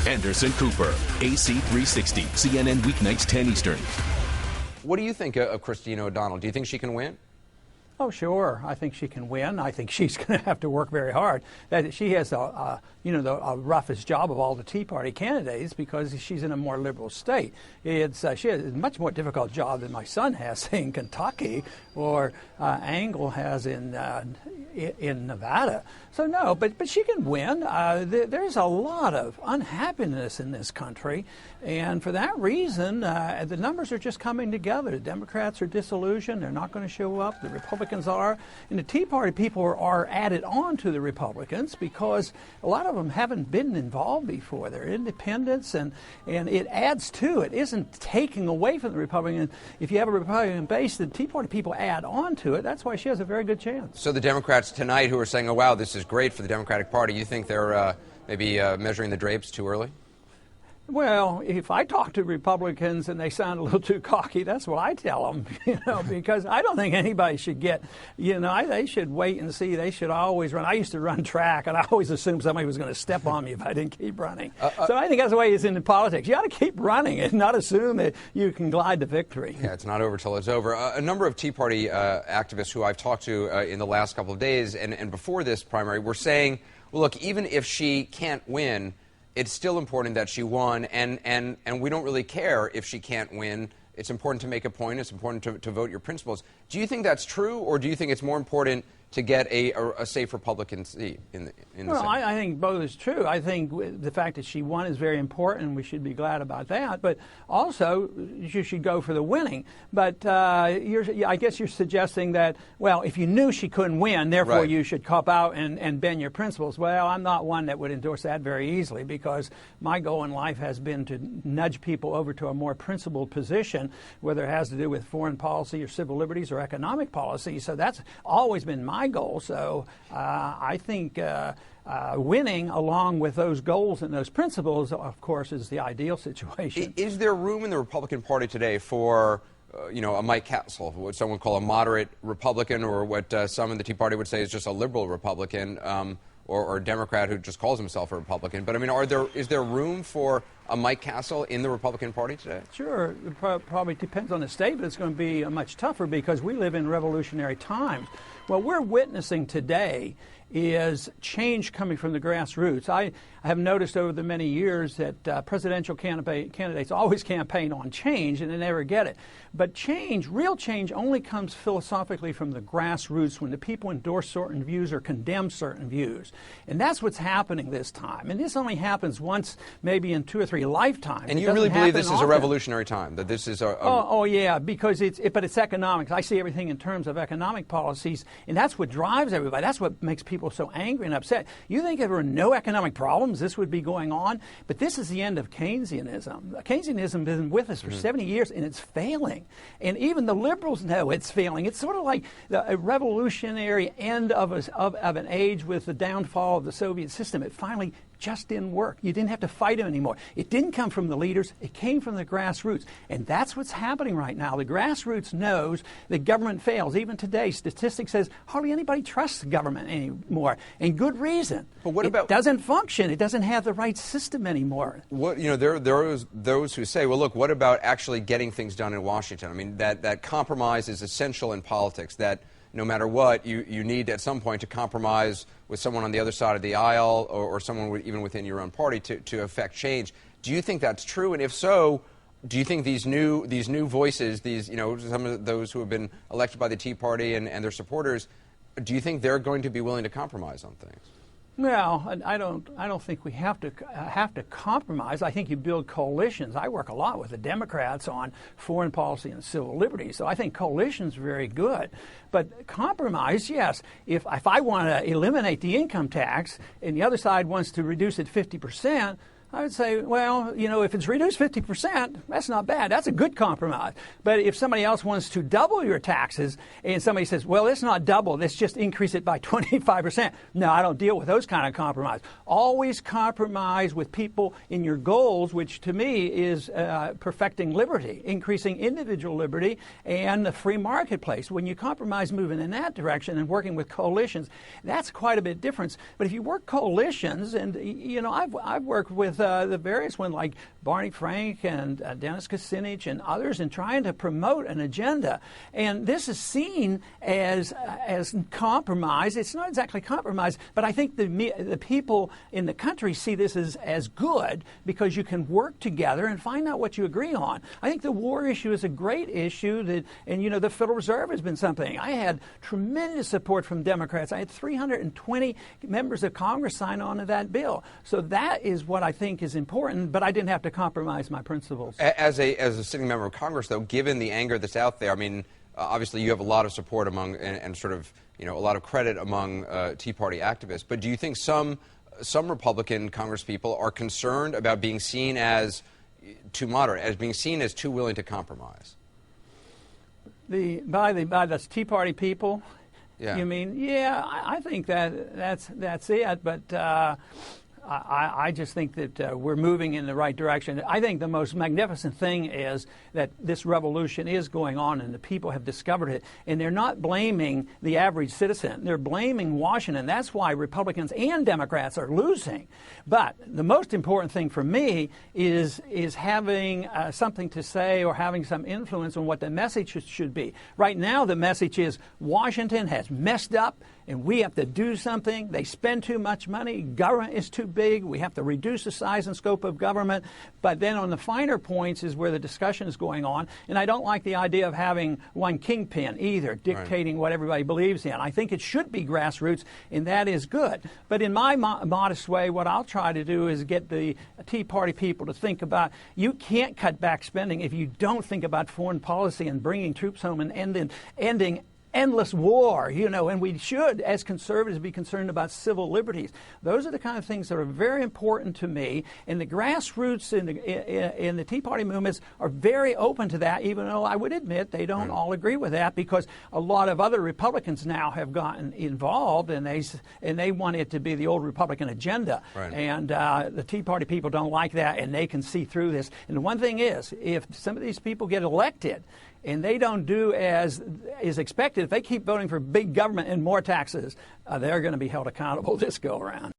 Anderson Cooper, AC 360, CNN weeknights 10 Eastern. What do you think of Christine O'Donnell? Do you think she can win? Oh, sure. I think she can win. I think she's going to have to work very hard. That she has the roughest job of all the Tea Party candidates because she's in a more liberal state. She has a much more difficult job than my son has in Kentucky or Angle has in Nevada. So no, but she can win. There's a lot of unhappiness in this country, and for that reason, the numbers are just coming together. The Democrats are disillusioned; they're not going to show up. The Republicans are, and the Tea Party people are added on to the Republicans because a lot of them haven't been involved before. They're independents, and it adds to it. It isn't taking away from the Republican. If you have a Republican base, the Tea Party people add on to it. That's why she has a very good chance. So the Democrats tonight who are saying, oh, wow, this is great for the Democratic Party, you think they're maybe measuring the drapes too early? Well, if I talk to Republicans and they sound a little too cocky, that's what I tell them, because I don't think anybody should get, they should wait and see. They should always run. I used to run track, and I always assumed somebody was going to step on me if I didn't keep running. So I think that's the way it's in politics. You ought to keep running and not assume that you can glide to victory. Yeah, it's not over till it's over. A number of Tea Party activists who I've talked to in the last couple of days and before this primary were saying, well, look, even if she can't win, it's still important that she won, and we don't really care if she can't win. It's important to make a point. It's important to vote your principles. Do you think that's true, or do you think it's more important to get a safe Republican seat in the Senate? Well, I think both is true. I think the fact that she won is very important, and we should be glad about that. But also, you should go for the winning. But I guess you're suggesting that, well, if you knew she couldn't win, therefore right, you should cop out and bend your principles. Well, I'm not one that would endorse that very easily because my goal in life has been to nudge people over to a more principled position, whether it has to do with foreign policy or civil liberties or economic policy. So that's always been my goal. So I think winning along with those goals and those principles, of course, is the ideal situation. Is there room in the Republican Party today for a Mike Castle, what someone would call a moderate Republican, or what some in the Tea Party would say is just a liberal Republican, or a Democrat who just calls himself a Republican? But I mean, is there room for a Mike Castle in the Republican Party today? Sure. It probably depends on the state, but it's going to be much tougher because we live in revolutionary times. What we're witnessing today is change coming from the grassroots. I have noticed over the many years that presidential candidates always campaign on change, and they never get it. But change, real change, only comes philosophically from the grassroots when the people endorse certain views or condemn certain views. And that's what's happening this time. And this only happens once, maybe in 2 or 3 lifetimes. And you really believe this is a revolutionary time, that this is Oh, yeah, because but it's economics. I see everything in terms of economic policies, and that's what drives everybody. That's what makes people so angry and upset. You think if there were no economic problems, this would be going on? But this is the end of Keynesianism. Keynesianism has been with us for 70 years, and it's failing. And even the liberals know it's failing. It's sort of like a revolutionary end of an age with the downfall of the Soviet system. It finally just didn't work. You didn't have to fight them anymore. It didn't come from the leaders. It came from the grassroots. And that's what's happening right now. The grassroots knows that government fails. Even today, statistics says hardly anybody trusts the government anymore. And good reason. But what about... It doesn't function. It doesn't have the right system anymore. What, there are those who say, well, look, what about actually getting things done in Washington? I mean, that compromise is essential in politics, that no matter what, you need at some point to compromise with someone on the other side of the aisle or someone even within your own party to affect change. Do you think that's true? And if so, do you think these new voices, some of those who have been elected by the Tea Party and their supporters, do you think they're going to be willing to compromise on things? Well, I don't think we have to compromise. I think you build coalitions. I work a lot with the Democrats on foreign policy and civil liberties, so I think coalitions are very good. But compromise, yes. If I want to eliminate the income tax and the other side wants to reduce it 50%, I would say, well, if it's reduced 50%, that's not bad. That's a good compromise. But if somebody else wants to double your taxes and somebody says, well, it's not double, let's just increase it by 25%. No, I don't deal with those kind of compromise. Always compromise with people in your goals, which to me is perfecting liberty, increasing individual liberty and the free marketplace. When you compromise moving in that direction and working with coalitions, that's quite a bit different. But if you work coalitions, and, I've worked with the various ones like Barney Frank and Dennis Kucinich and others in trying to promote an agenda. And this is seen as compromise. It's not exactly compromise, but I think the people in the country see this as good because you can work together and find out what you agree on. I think the war issue is a great issue, and the Federal Reserve has been something. I had tremendous support from Democrats. I had 320 members of Congress sign on to that bill. So that is what I think is important, but I didn't have to compromise my principles. As a sitting member of Congress, though, given the anger that's out there, I mean, obviously you have a lot of support among and sort of, a lot of credit among Tea Party activists. But do you think some Republican Congresspeople are concerned about being seen as too moderate, as being seen as too willing to compromise? By the Tea Party people, yeah. You mean? Yeah, I think that's it. But I just think that we're moving in the right direction. I think the most magnificent thing is that this revolution is going on and the people have discovered it. And they're not blaming the average citizen. They're blaming Washington. That's why Republicans and Democrats are losing. But the most important thing for me is having something to say or having some influence on what the message should be. Right now, the message is Washington has messed up and we have to do something. They spend too much money. Government is too big. We have to reduce the size and scope of government. But then on the finer points is where the discussion is going on. And I don't like the idea of having one kingpin either, dictating what everybody believes in. I think it should be grassroots, and that is good. But in my modest way, what I'll try to do is get the Tea Party people to think about, you can't cut back spending if you don't think about foreign policy and bringing troops home and ending endless war, and we should, as conservatives, be concerned about civil liberties. Those are the kind of things that are very important to me, and the grassroots in the Tea Party movements are very open to that, even though I would admit they don't all agree with that, because a lot of other Republicans now have gotten involved, and they want it to be the old Republican agenda. And the Tea Party people don't like that, and they can see through this. And the one thing is, if some of these people get elected, and they don't do as is expected, if they keep voting for big government and more taxes, they're going to be held accountable this go around.